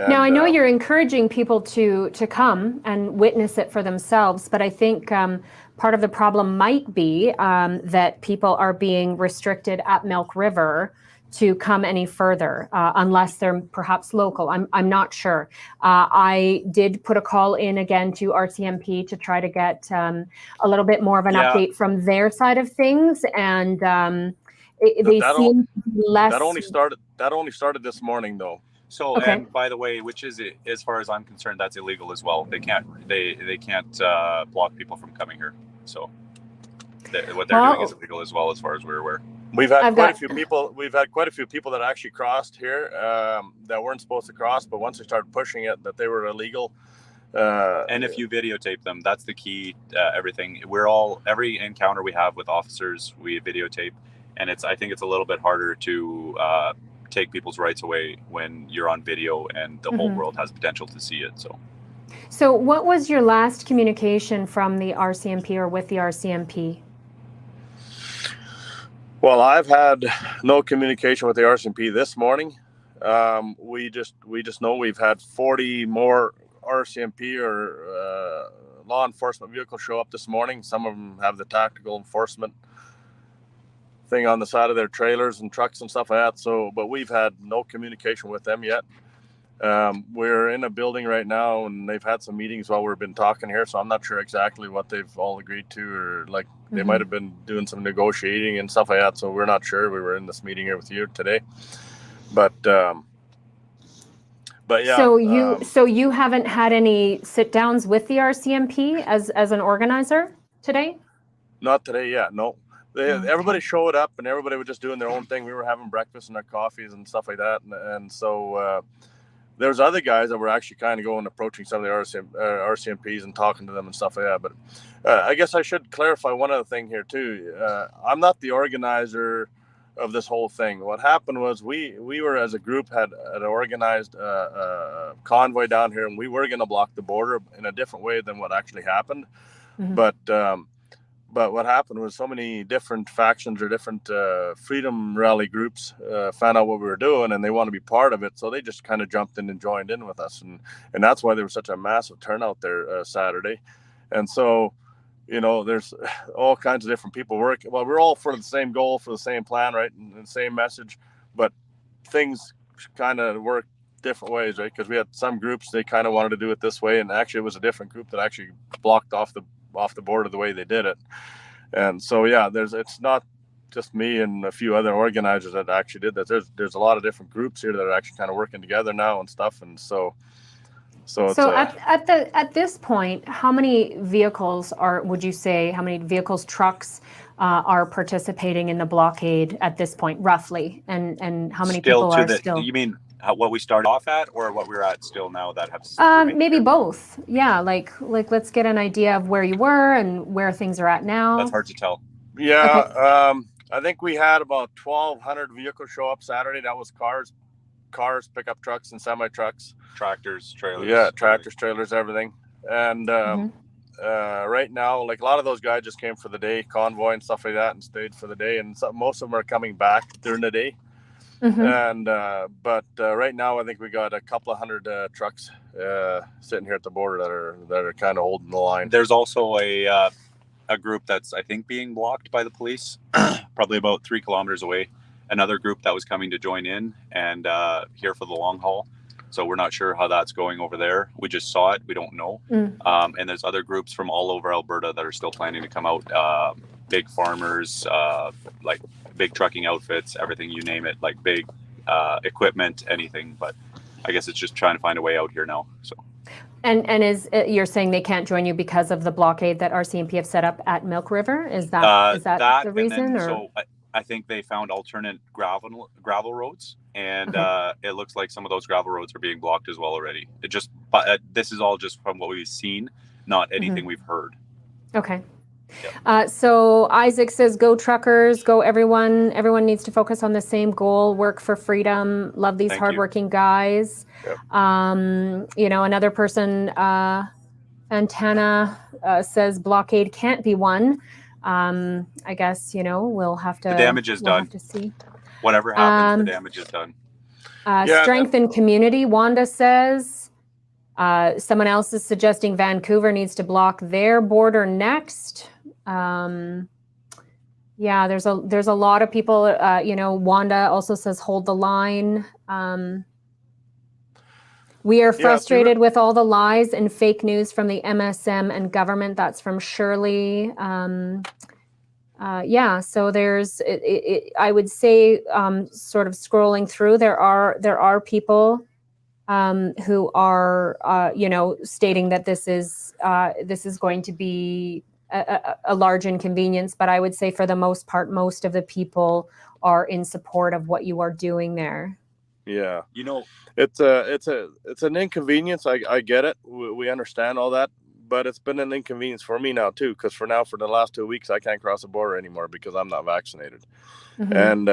Now, I know you're encouraging people to come and witness it for themselves, but I think part of the problem might be that people are being restricted at Milk River to come any further, unless they're perhaps local. I'm not sure. I did put a call in again to RCMP to try to get a little bit more of an update from their side of things, and they seem less. That only started this morning, though. So, Okay. And by the way, which is, as far as I'm concerned, that's illegal as well. They can't block people from coming here. So what they're doing is illegal as well, as far as we're aware. We've had quite a few people. We've had quite a few people that actually crossed here that weren't supposed to cross, but once they started pushing it, that they were illegal. And if you videotape them, that's the key. Everything. Every encounter we have with officers, we videotape, and I think it's a little bit harder to take people's rights away when you're on video and the whole world has potential to see it. So what was your last communication from the RCMP or with the RCMP? Well, I've had no communication with the RCMP this morning. We just know we've had 40 more RCMP or law enforcement vehicles show up this morning. Some of them have the tactical enforcement thing on the side of their trailers and trucks and stuff like that. So, but we've had no communication with them yet. We're in a building right now, and they've had some meetings while we've been talking here. So I'm not sure exactly what they've all agreed to, or like they might have been doing some negotiating and stuff like that. So we're not sure. We were in this meeting here with you today, but yeah. So you haven't had any sit downs with the RCMP as an organizer today? Not today. Yeah, no. Everybody showed up, and everybody was just doing their own thing. We were having breakfast and our coffees and stuff like that, and so there's other guys that were actually kind of approaching some of the RCMPs and talking to them and stuff like that. But I guess I should clarify one other thing here too. I'm not the organizer of this whole thing. What happened was we were, as a group, had organized a convoy down here, and we were going to block the border in a different way than what actually happened. But what happened was so many different factions or different freedom rally groups found out what we were doing, and they want to be part of it. So they just kind of jumped in and joined in with us. And that's why there was such a massive turnout there Saturday. And so, there's all kinds of different people working. Well, we're all for the same goal, for the same plan, right? And the same message. But things kind of work different ways, right? Because we had some groups, they kind of wanted to do it this way. And actually, it was a different group that actually blocked off the border the way they did it. And so it's not just me and a few other organizers that actually did that. There's a lot of different groups here that are actually kind of working together now and stuff. And so at this point, how many vehicles trucks are participating in the blockade at this point, roughly, and how many people are still? You mean what we started off at, or what we're at still now that have maybe both? Yeah, like let's get an idea of where you were and where things are at now. That's hard to tell. Yeah, okay. I think we had about 1,200 vehicles show up Saturday. That was cars, pickup trucks, and semi trucks, tractors, trailers. Yeah, tractors, trailers, everything. And right now, like a lot of those guys just came for the day, convoy and stuff like that, and stayed for the day. And most of them are coming back during the day. And but right now, I think we got a couple of hundred trucks sitting here at the border that are kind of holding the line. There's also a group that's, I think, being blocked by the police, probably about 3 kilometers away. Another group that was coming to join in and here for the long haul. So we're not sure how that's going over there. We just saw it. We don't know. And there's other groups from all over Alberta that are still planning to come out. Big farmers, like big trucking outfits, everything, you name it, like big equipment, anything. But I guess it's just trying to find a way out here now. So. And you're saying they can't join you because of the blockade that RCMP have set up at Milk River? Is that the reason? So I think they found alternate gravel roads, and it looks like some of those gravel roads are being blocked as well already. This is all just from what we've seen, not anything we've heard. Okay. Yep. So Isaac says, go truckers, go everyone. Everyone needs to focus on the same goal, work for freedom, love these hardworking guys. Yep. Another person, Antana, says blockade can't be won. I guess, we'll have to. The damage is done. Have to see. Whatever happens, the damage is done. Yeah, Strengthen community, Wanda says. Someone else is suggesting Vancouver needs to block their border next. Yeah, there's a lot of people. Wanda also says hold the line. We are frustrated with all the lies and fake news from the MSM and government. That's from Shirley. So there's, I would say, sort of scrolling through, there are people who are, stating that this is going to be a large inconvenience. But I would say for the most part, most of the people are in support of what you are doing there. Yeah, it's an inconvenience. I get it. We understand all that, but it's been an inconvenience for me now too. Because for the last 2 weeks, I can't cross the border anymore because I'm not vaccinated. Mm-hmm. And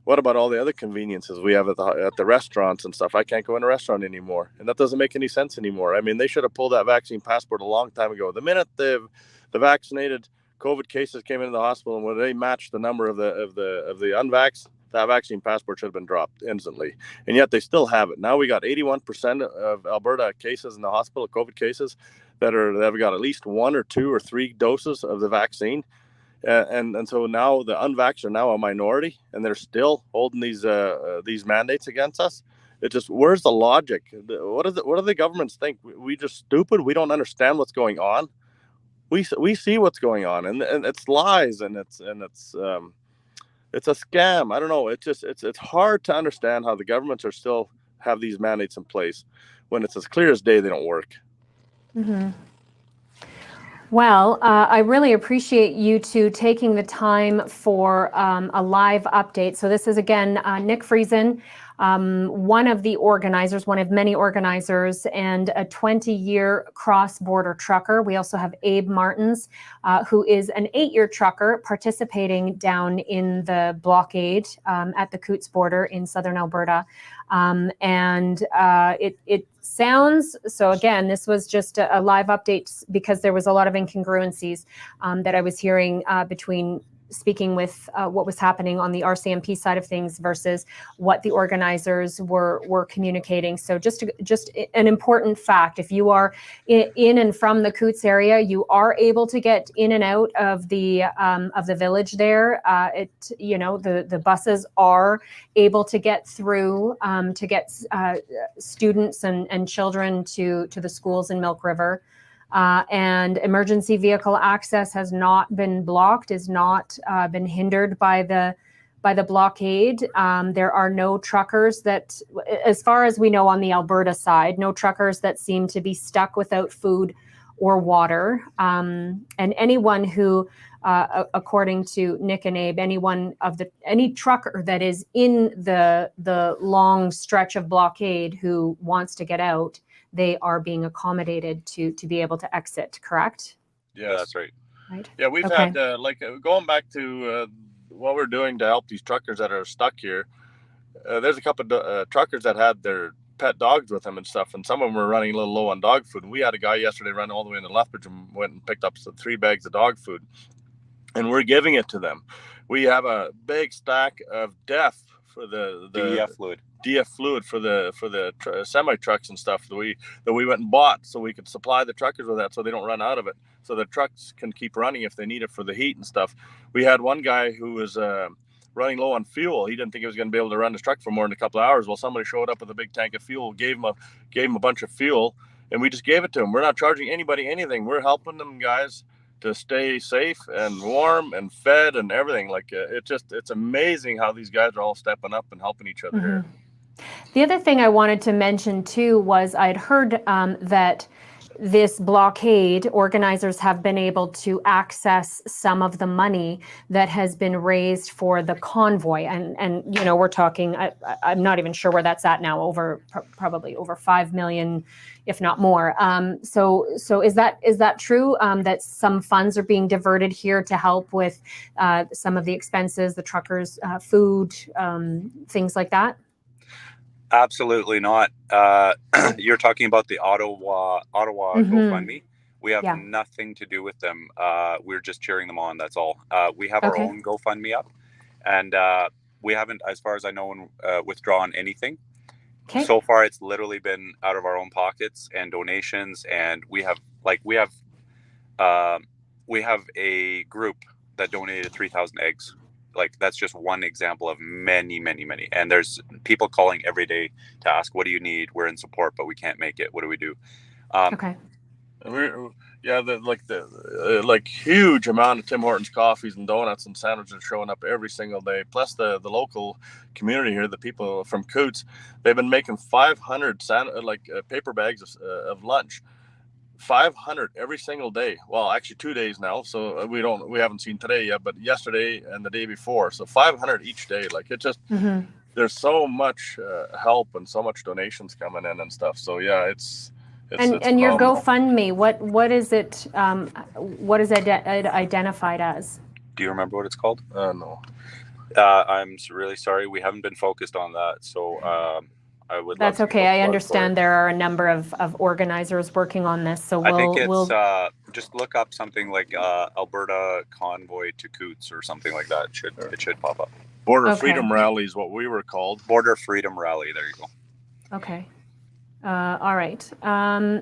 what about all the other conveniences we have at the restaurants and stuff? I can't go in a restaurant anymore, and that doesn't make any sense anymore. I mean, they should have pulled that vaccine passport a long time ago. The minute the vaccinated COVID cases came into the hospital, and when they matched the number of the unvaxxed, that vaccine passport should have been dropped instantly. And yet they still have it. Now we got 81% of Alberta cases in the hospital, COVID cases, that have got at least 1 or 2 or 3 doses of the vaccine. And so now the unvaxxed are now a minority, and they're still holding these mandates against us. It just, where's the logic? What do the governments think? We just stupid? We don't understand what's going on. We see what's going on, and it's lies, and it's a scam. I don't know. It's hard to understand how the governments are still have these mandates in place when it's as clear as day they don't work. Mm-hmm. Well, I really appreciate you two taking the time for a live update. So this is, again, Nick Friesen, one of the organizers, one of many organizers, and a 20-year cross-border trucker. We also have Abe Martens, who is an 8-year trucker participating down in the blockade at the Coots border in southern Alberta. It sounds, so again, this was just a live update because there was a lot of incongruencies that I was hearing between speaking with what was happening on the RCMP side of things versus what the organizers were communicating. So just an important fact: if you are in and from the Coots area, you are able to get in and out of the village there. The buses are able to get through to get students and children to the schools in Milk River. And emergency vehicle access has not been blocked, has not been hindered by the blockade. There are no truckers that, as far as we know on the Alberta side, no truckers that seem to be stuck without food or water. And anyone who, according to Nick and Abe, any trucker that is in the long stretch of blockade who wants to get out, they are being accommodated to be able to exit, correct? Yeah, that's right. Right. Yeah, we've had, going back to what we're doing to help these truckers that are stuck here. There's a couple of truckers that had their pet dogs with them and stuff, and some of them were running a little low on dog food. And we had a guy yesterday run all the way into Lethbridge and went and picked up 3 bags of dog food, and we're giving it to them. We have a big stack of DEF for the DF fluid for the semi trucks and stuff that we went and bought, so we could supply the truckers with that, so they don't run out of it, so the trucks can keep running if they need it for the heat and stuff. We had one guy who was running low on fuel. He didn't think he was going to be able to run his truck for more than a couple of hours. Well, somebody showed up with a big tank of fuel, gave him a bunch of fuel, and we just gave it to him. We're not charging anybody anything. We're helping them guys to stay safe and warm and fed and everything. Like it's amazing how these guys are all stepping up and helping each other here. The other thing I wanted to mention too was I'd heard that this blockade, organizers have been able to access some of the money that has been raised for the convoy, and we're talking, I'm not even sure where that's at now, probably over 5 million, if not more. So is that true, that some funds are being diverted here to help with some of the expenses, the truckers, food, things like that? Absolutely not. You're talking about the Ottawa GoFundMe. We have nothing to do with them. We're just cheering them on. That's all. We have our own GoFundMe up, and as far as I know, withdrawn anything. Okay. So far, it's literally been out of our own pockets and donations, and we have a group that donated 3,000 eggs. Like, that's just one example of many, many, many. And there's people calling every day to ask, what do you need? We're in support, but we can't make it. What do we do? Okay. Like huge amount of Tim Hortons coffees and donuts and sandwiches showing up every single day. Plus the local community here, the people from Coots, they've been making 500 paper bags of lunch. 500 every single day. Well, actually 2 days now. So we haven't seen today yet, but yesterday and the day before. So 500 each day. Like, it just, there's so much help and so much donations coming in and stuff. So yeah, it's your GoFundMe, what is it? What is it identified as? Do you remember what it's called? No. I'm really sorry. We haven't been focused on that. So I would. That's okay. I understand there are a number of organizers working on this. So I think it's just look up something like Alberta Convoy to Coots or something like that. It should pop up. Border Freedom Rally is what we were called. Border Freedom Rally. There you go. Okay. All right.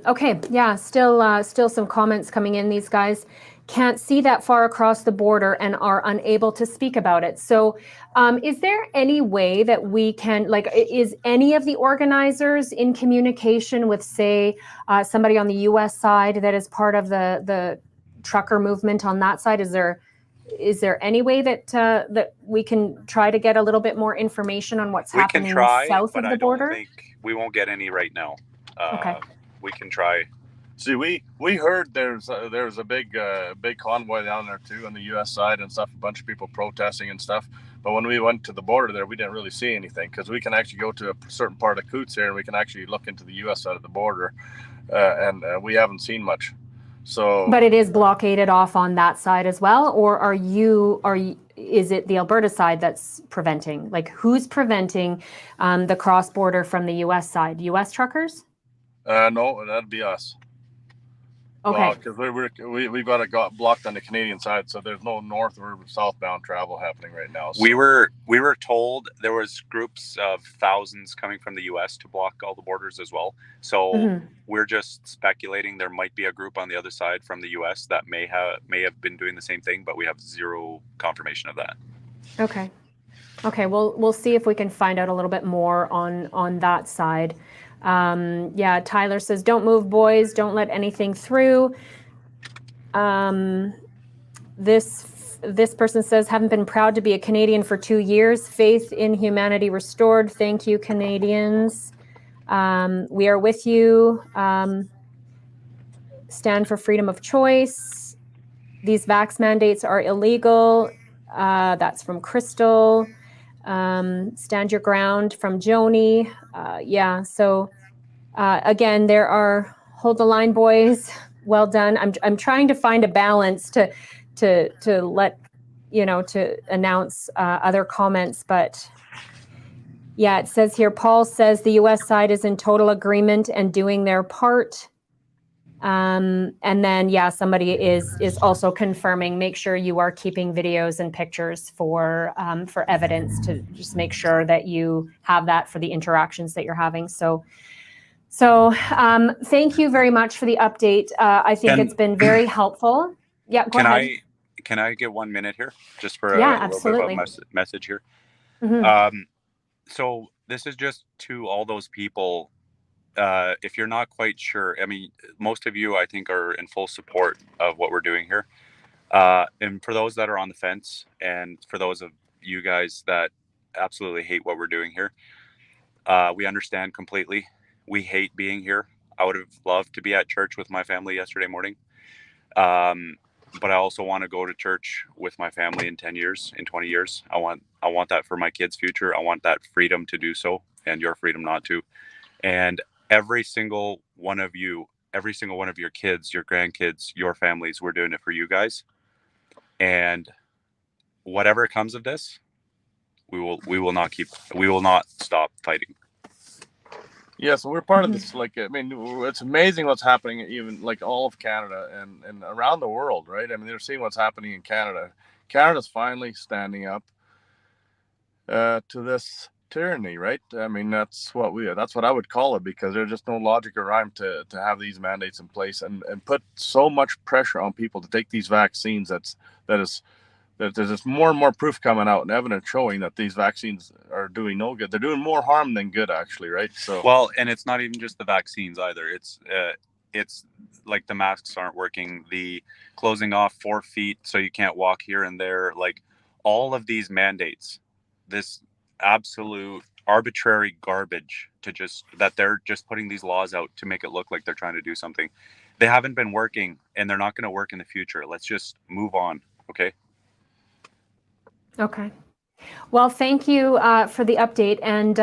Okay. Yeah. Still some comments coming in. These guys can't see that far across the border and are unable to speak about it. So, is there any way that we can, is any of the organizers in communication with, say, somebody on the U.S. side that is part of the trucker movement on that side? Is there any way that we can try to get a little bit more information on what's happening south of the border? I don't think we won't get any right now. Okay. We can try. See, we heard there's a big convoy down there too on the U.S. side and stuff. A bunch of people protesting and stuff. But when we went to the border there, we didn't really see anything, because we can actually go to a certain part of Coots here and we can actually look into the U.S. side of the border, and we haven't seen much. So. But it is blockaded off on that side as well, or is it the Alberta side that's preventing? Like, who's preventing the cross border from the U.S. side? U.S. truckers? No, that'd be us. Okay. Because we've got it blocked on the Canadian side, so there's no north or southbound travel happening right now. So. We were told there was groups of thousands coming from the U.S. to block all the borders as well. So we're just speculating there might be a group on the other side from the U.S. that may have been doing the same thing, but we have zero confirmation of that. Okay. We'll see if we can find out a little bit more on that side. Tyler says, don't move, boys. Don't let anything through. This person says, haven't been proud to be a Canadian for 2 years. Faith in humanity restored. Thank you, Canadians. We are with you. Stand for freedom of choice. These vax mandates are illegal. That's from Crystal. Stand your ground from Joni. So again, there are, hold the line, boys. Well done. I'm trying to find a balance to let, to announce other comments, but yeah, it says here, Paul says the U.S. side is in total agreement and doing their part. And then, somebody is also confirming, make sure you are keeping videos and pictures for evidence, to just make sure that you have that for the interactions that you're having. So thank you very much for the update. I think it's been very helpful. Yeah, go ahead. Can I get 1 minute here just for a little bit of a message here? So this is just to all those people. If you're not quite sure, I mean, most of you, I think, are in full support of what we're doing here. And for those that are on the fence, and for those of you guys that absolutely hate what we're doing here, we understand completely. We hate being here. I would have loved to be at church with my family yesterday morning. But I also want to go to church with my family in 10 years, in 20 years. I want that for my kids' future. I want that freedom to do so, and your freedom not to. And every single one of you, every single one of your kids, your grandkids, your families, we're doing it for you guys. And whatever comes of this, we will not stop fighting. Yeah, so we're part of this. Like, I mean, it's amazing what's happening, even like all of Canada and around the world, right? I mean, they're seeing what's happening in Canada. Canada's finally standing up. to this tyranny, right? I mean, that's what I would call it, because there's just no logic or rhyme to have these mandates in place and put so much pressure on people to take these vaccines. That there's just more and more proof coming out and evidence showing that these vaccines are doing no good. They're doing more harm than good, actually, right? So well, and it's not even just the vaccines either. It's like the masks aren't working, the closing off 4 feet so you can't walk here and there, like all of these mandates, this absolute arbitrary garbage that they're just putting these laws out to make it look like they're trying to do something. They haven't been working and they're not going to work in the future. Let's just move on. Okay. Okay. Well, thank you for the update. And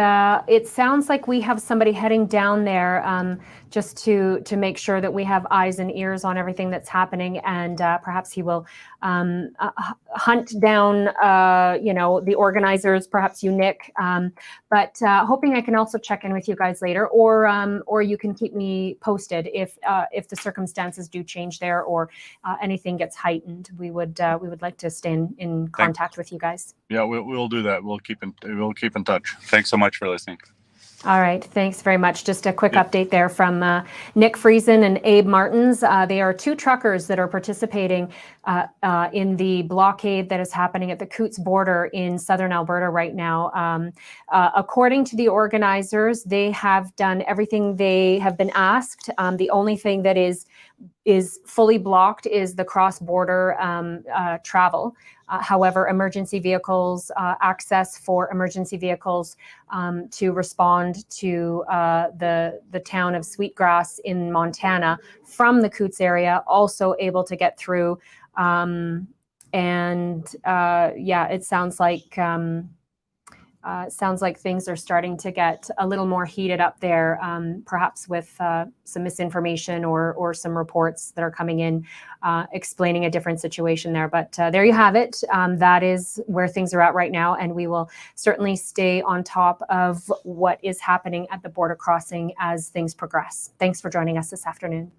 it sounds like we have somebody heading down there just to make sure that we have eyes and ears on everything that's happening. And perhaps he will hunt down, the organizers, perhaps you, Nick. But hoping I can also check in with you guys later, or you can keep me posted if the circumstances do change there or anything gets heightened. We would like to stay in contact with you guys. yeah, we'll do that. We'll keep in touch. Thanks so much for listening. All right, thanks very much. Just a quick update there from Nick Friesen and Abe Martens. They are 2 truckers that are participating in the blockade that is happening at the Coutts border in southern Alberta right now. According to the organizers, they have done everything they have been asked. The only thing that is fully blocked is the cross-border travel. However, emergency vehicles, access for emergency vehicles to respond to the town of Sweetgrass in Montana from the Coutts area, also able to get through. It sounds like things are starting to get a little more heated up there, perhaps with some misinformation or some reports that are coming in explaining a different situation there. But there you have it. That is where things are at right now, and we will certainly stay on top of what is happening at the border crossing as things progress. Thanks for joining us this afternoon.